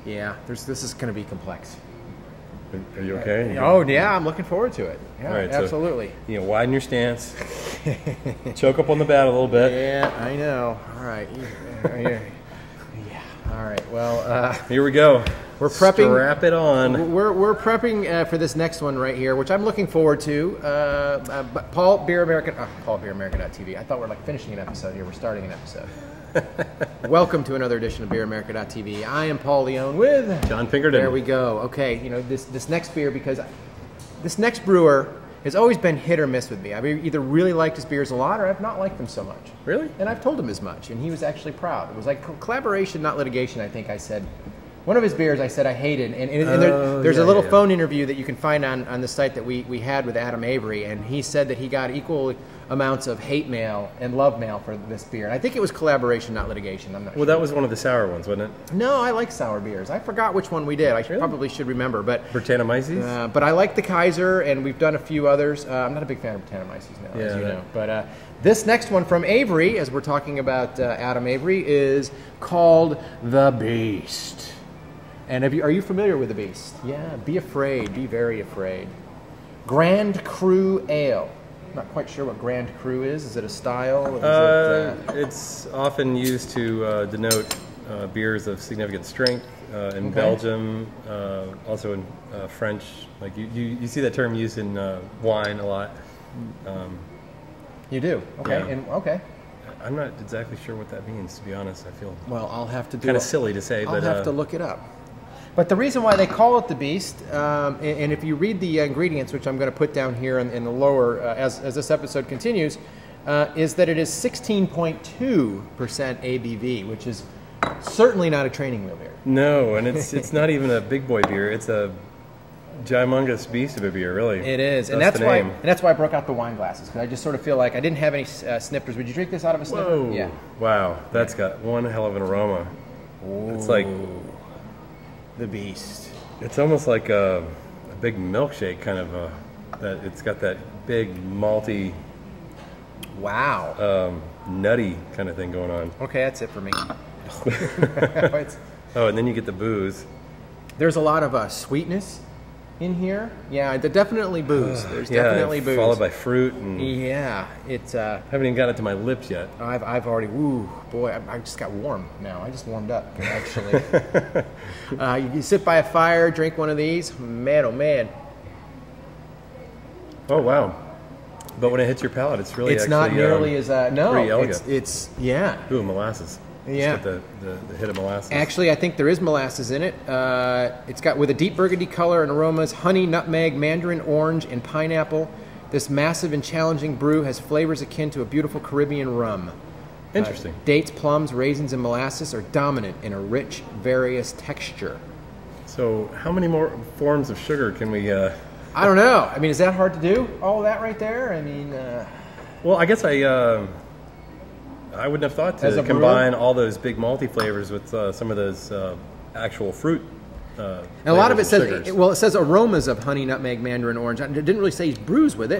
Yeah, this is going to be complex. Are you okay? Oh, yeah, I'm looking forward to it. Yeah, All right, absolutely. So, widen your stance. Choke up on the bat a little bit. Yeah, I know. All right. Yeah. All right. Well, here we go. We're prepping. Strap it on. We're prepping for this next one right here, which I'm looking forward to. Paul Beer American. PaulBeerAmerican.tv. I thought we were like finishing an episode here. We're starting an episode. Welcome to another edition of BeerAmerica.tv. I am Paul Leone with John Pinkerton. There we go. Okay, this next beer, because this next brewer has always been hit or miss with me. I've either really liked his beers a lot or I've not liked them so much. Really? And I've told him as much, and he was actually proud. It was like collaboration, not litigation, I think I said. One of his beers I said I hated, and there's a little phone interview that you can find on the site that we had with Adam Avery, and he said that he got equal amounts of hate mail and love mail for this beer. And I think it was collaboration, not litigation. I'm not sure. Well, that was one of the sour ones, wasn't it? No, I like sour beers. I forgot which one we did. I probably should remember. But Brettanomyces? But I like the Kaiser, and we've done a few others. I'm not a big fan of Brettanomyces now, as you know. But this next one from Avery, as we're talking about Adam Avery, is called The Beast. And are you familiar with The Beast? Yeah, be afraid. Be very afraid. Grand Cru Ale. Not quite sure what Grand Cru is. Is it a style? It's often used to denote beers of significant strength in Belgium, also in French. Like you see that term used in wine a lot. You do? Okay. Yeah. And okay. I'm not exactly sure what that means, to be honest. I feel I'll have to do kind of silly to say, I'll have to look it up. But the reason why they call it the Beast, and if you read the ingredients, which I'm going to put down here in the lower as this episode continues, is that it is 16.2% ABV, which is certainly not a training wheel beer. No, and it's not even a big boy beer. It's a gymongous beast of a beer, really. It is, and that's why I broke out the wine glasses, because I just sort of feel like I didn't have any snippers. Would you drink this out of a sniffer? Whoa. Yeah. Wow, that's got one hell of an aroma. Ooh. It's like the Beast. It's almost like a big milkshake, kind of that. It's got that big malty, nutty kind of thing going on. Okay, that's it for me. Oh, and then you get the booze. There's a lot of sweetness in here. Yeah, definitely booze. There's definitely booze. Followed by fruit. And yeah, it's... I haven't even got it to my lips yet. I've already... Ooh, boy, I just got warm now. I just warmed up, actually. You sit by a fire, drink one of these. Man, oh, man. Oh, wow. But when it hits your palate, it's really It's not nearly as... no, pretty elegant. It's... Yeah. Ooh, molasses. Yeah. Just the hit of molasses. Actually, I think there is molasses in it. It's got with a deep burgundy color and aromas, honey, nutmeg, mandarin, orange, and pineapple. This massive and challenging brew has flavors akin to a beautiful Caribbean rum. Interesting. Dates, plums, raisins, and molasses are dominant in a rich, various texture. So how many more forms of sugar can we... I don't know. I mean, is that hard to do? All of that right there? I mean... Well, I guess I wouldn't have thought to combine all those big malty flavors with some of those actual fruit. And a lot of it says, it says aromas of honey, nutmeg, mandarin, orange. It didn't really say brews with it.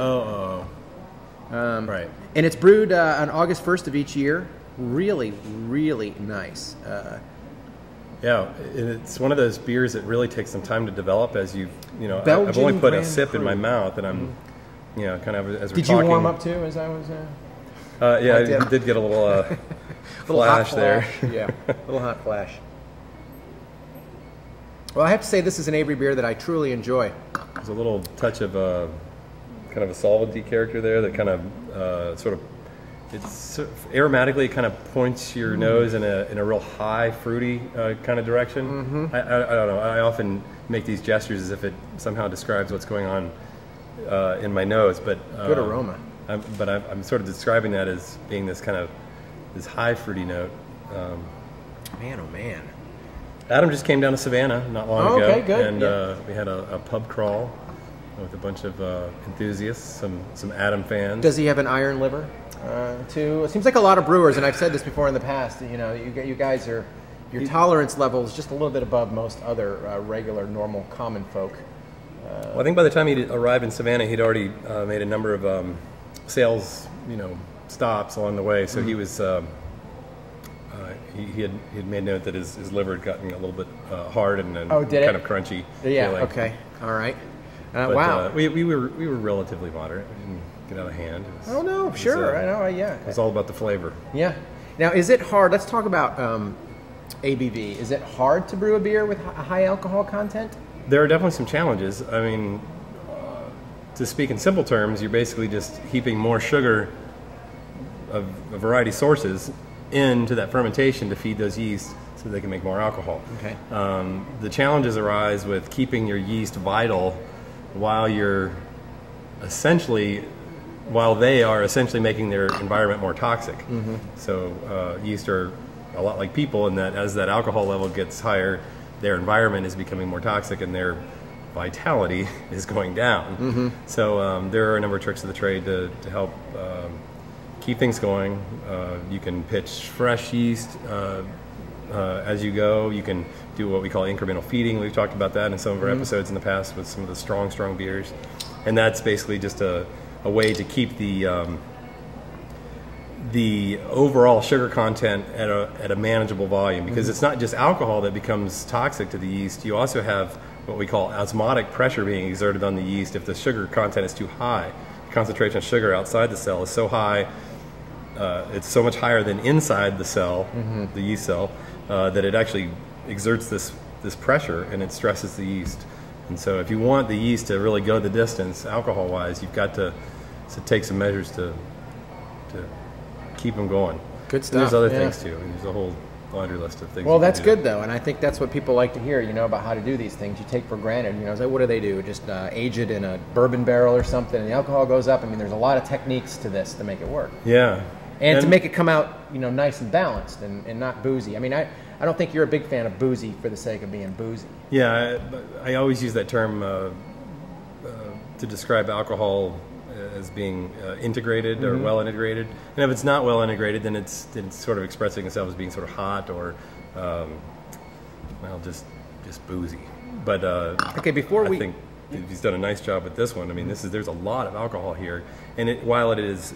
Right. And it's brewed on August 1st of each year. Really, really nice. Yeah, it's one of those beers that really takes some time to develop. As I've only put a sip in my mouth, and I'm, kind of as we're talking. Did you warm up too as I was? Yeah, I did get a little flash there. Yeah, a little hot flash. Well, I have to say this is an Avery beer that I truly enjoy. There's a little touch of kind of a solvency character there that kind of aromatically kind of points your nose in a real high fruity kind of direction. I don't know. I often make these gestures as if it somehow describes what's going on in my nose, but good aroma. I'm sort of describing that as being this high fruity note. Man, oh man. Adam just came down to Savannah not long ago. Okay, good. And we had a pub crawl with a bunch of enthusiasts, some Adam fans. Does he have an iron liver too? It seems like a lot of brewers, and I've said this before in the past, you guys are, your tolerance level is just a little bit above most other regular, normal, common folk. Well, I think by the time he arrived in Savannah, he'd already made a number of sales, stops along the way. So he was he had made note that his liver had gotten a little bit hard and Oh, did kind it? of crunchy. Yeah. feeling. Okay. All right. But, Wow. we were relatively moderate. We didn't get out of hand. Oh no, sure. I know. Yeah. It was all about the flavor. Yeah. Now, is it hard? Let's talk about ABV. Is it hard to brew a beer with a high alcohol content? There are definitely some challenges. I mean, to speak in simple terms, you're basically just heaping more sugar of a variety of sources into that fermentation to feed those yeasts so they can make more alcohol. Okay. The challenges arise with keeping your yeast vital while they are essentially making their environment more toxic. So yeast are a lot like people in that as that alcohol level gets higher, their environment is becoming more toxic and their vitality is going down. So there are a number of tricks of the trade to help keep things going. You can pitch fresh yeast as you go. You can do what we call incremental feeding. We've talked about that in some of our episodes in the past with some of the strong beers. And that's basically just a way to keep the overall sugar content at a manageable volume, because it's not just alcohol that becomes toxic to the yeast. You also have what we call osmotic pressure being exerted on the yeast. If the sugar content is too high, the concentration of sugar outside the cell is so high, it's so much higher than inside the cell, the yeast cell, that it actually exerts this pressure and it stresses the yeast. And so if you want the yeast to really go the distance alcohol-wise, you've got to take some measures to keep them going. Good stuff. And there's other things too. I mean, there's a whole laundry list of things. Well, that's good though, and I think that's what people like to hear. About how to do these things. You take for granted. It's like, what do they do? Just age it in a bourbon barrel or something, and the alcohol goes up. I mean, there's a lot of techniques to this to make it work. Yeah. And to make it come out, nice and balanced and not boozy. I mean, I don't think you're a big fan of boozy for the sake of being boozy. Yeah, I always use that term to describe alcohol as being integrated or well integrated. And if it's not well integrated, then it's sort of expressing itself as being sort of hot or, just boozy. But okay, I think he's done a nice job with this one. I mean, there's a lot of alcohol here, and while it is,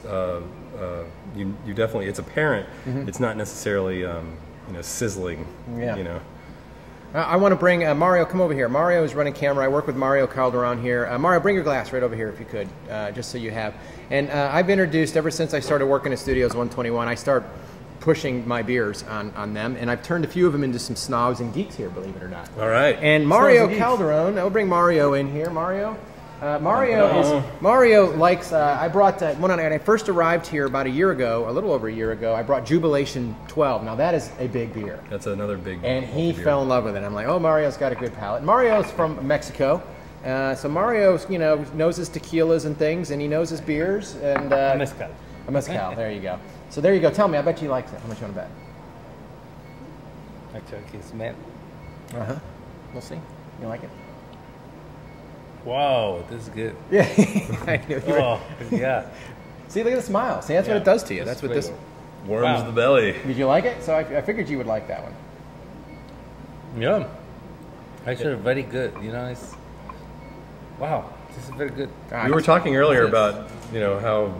you definitely, it's apparent. It's not necessarily, sizzling. Yeah. I want to bring Mario. Come over here. Mario is running camera. I work with Mario Calderon here. Mario, bring your glass right over here if you could, just so you have. And I've introduced, ever since I started working at Studios 121, I start pushing my beers on them, and I've turned a few of them into some snobs and geeks here, believe it or not. All right. And Mario Calderon, I'll bring Mario in here. Mario likes, I brought, when I first arrived here about a little over a year ago, I brought Jubilation 12. Now that is a big beer. That's another big And he fell in love with it. I'm like, oh, Mario's got a good palate. Mario's from Mexico. So Mario, knows his tequilas and things, and he knows his beers. And Mezcal. A mezcal, there you go. So there you go. Tell me, I bet you he likes it. How much you want to bet? Actually, I can smell. We'll see. You like it? Wow, this is good. Yeah. I knew you were. Oh, yeah. See, look at the smile. See, that's what it does to you. That's what this... Warms the belly. Did you like it? So I figured you would like that one. Yeah. Actually, very good. It's... Wow, this is very good. We were talking earlier about, how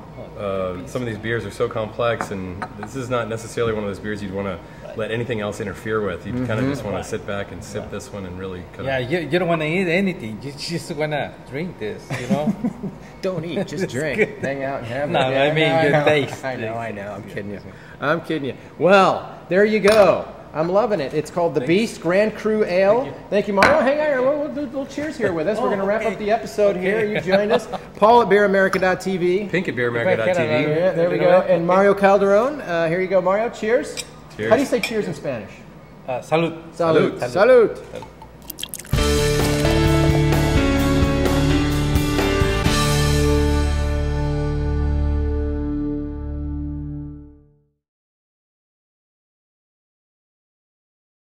some of these beers are so complex, and this is not necessarily one of those beers you'd want to let anything else interfere with. You kind of just want to sit back and sip this one and really kind of... Yeah, you don't want to eat anything. You just want to drink this, Don't eat, just drink. Hang out and have it. No, I mean good taste. I know. I'm kidding you. Well, there you go. I'm loving it. It's called the Beast Grand Cru Ale. Thank you, Mario. Hang on. We'll do a little cheers here with us. We're going to wrap up the episode here. You joined us. Paul at BeerAmerica.tv. Pink at BeerAmerica.tv. Yeah, there we go. And Mario Calderon. Here you go, Mario. Cheers. Cheers. How do you say cheers in Spanish? Salud. Salud. Salud.